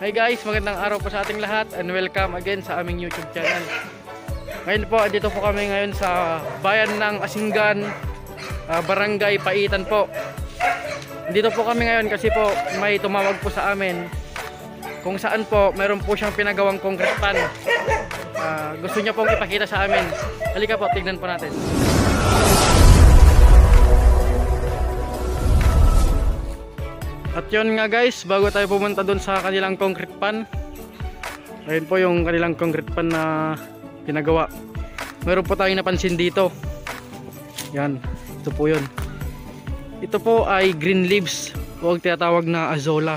Hi guys, magandang araw po sa ating lahat and welcome again sa aming YouTube channel. Ngayon po, dito po kami ngayon sa bayan ng Asinggan, Barangay Paitan po. Dito po kami ngayon kasi po may tumawag po sa amin kung saan po meron po siyang pinagawang concrete pan. Gusto niya pong ipakita sa amin. Halika po, tignan po natin. At yun nga guys, bago tayo pumunta dun sa kanilang concrete pan, ayun po yung kanilang concrete pan na pinagawa. Meron po tayong napansin dito. Yan, ito po yun. Ito po ay green leaves, huwag tinatawag na azolla.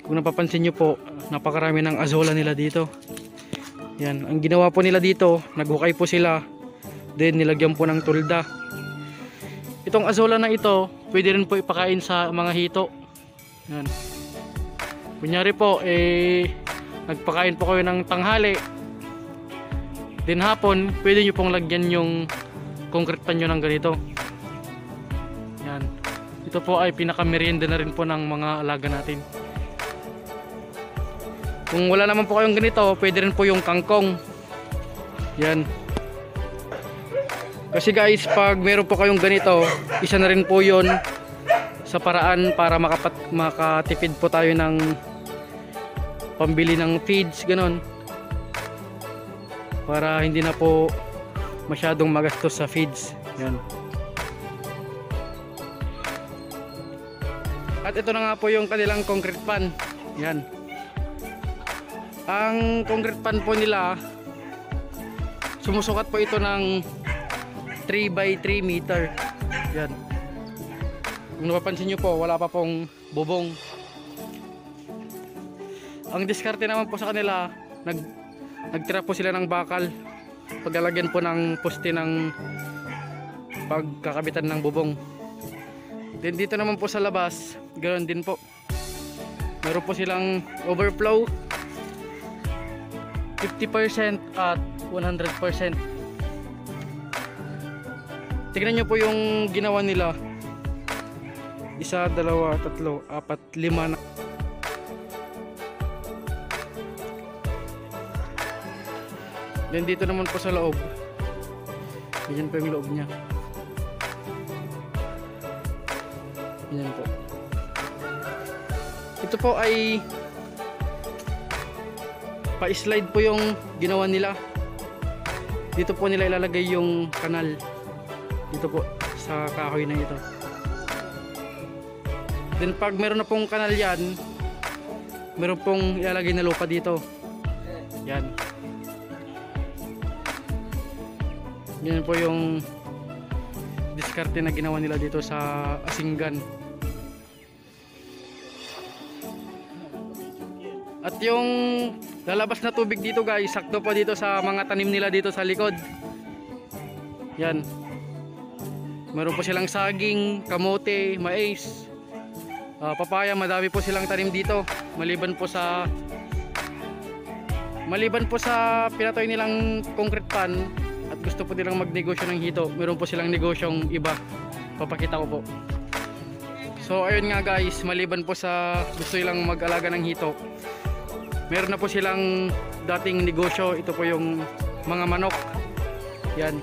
Kung napapansin nyo po, napakarami ng azolla nila dito. Yan, ang ginawa po nila dito, naghukay po sila, then nilagyan po ng tulda. Itong azolla na ito, pwede rin po ipakain sa mga hito. Yan. Kunyari po, nagpakain po kayo ng tanghali. Then hapon, pwede nyo pong lagyan yung concrete pan nyo ng ganito. Yan. Ito po ay pinakamerienda na rin po ng mga alaga natin. Kung wala naman po kayong ganito, pwede rin po yung kangkong. Yan. Kasi guys, pag meron po kayong ganito, isa na rin po yon sa paraan para makatipid po tayo ng pambili ng feeds, ganon. Para hindi na po masyadong magastos sa feeds. Yan. At ito na nga po yung kanilang concrete pan. Yan. Ang concrete pan po nila, sumusukat po ito ng 3 by 3 meter. Yan. Kung napapansin nyo po, wala pa pong bubong. Ang diskarte naman po sa kanila, nagtira po sila ng bakal. Paglalagyan po ng poste ng pagkakabitan ng bubong. Then dito naman po sa labas, ganoon din po. Meron po silang overflow 50% at 100%. Tignan nyo po yung ginawa nila. 1, 2, 3, 4, 5 na. Then dito naman po sa loob. Ganyan po yung loob niya. Ganyan po. Ito po ay pa-slide po yung ginawa nila. Dito po nila ilalagay yung kanal. Dito po sa kahoy na ito. Then pag meron na pong kanal yan, meron pong ilalagay na lupa dito. Yan. Yan po yung diskarte na ginawa nila dito sa Asinggan. At yung lalabas na tubig dito guys, sakto po dito sa mga tanim nila dito sa likod. Yan. Meron po silang saging, kamote, mais, papaya, madami po silang tanim dito. Maliban po sa pinatoy nilang concrete pan at gusto po nilang magnegosyo ng hito, meron po silang negosyong iba. Papakita ko po. So ayun nga guys, maliban po sa gusto nilang mag-alaga ng hito, meron na po silang dating negosyo. Ito po yung mga manok. Yan.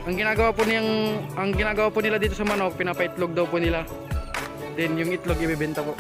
Ang ginagawa po nila dito sa manok, pinapaitlog daw po nila. Then yung itlog ibebenta po.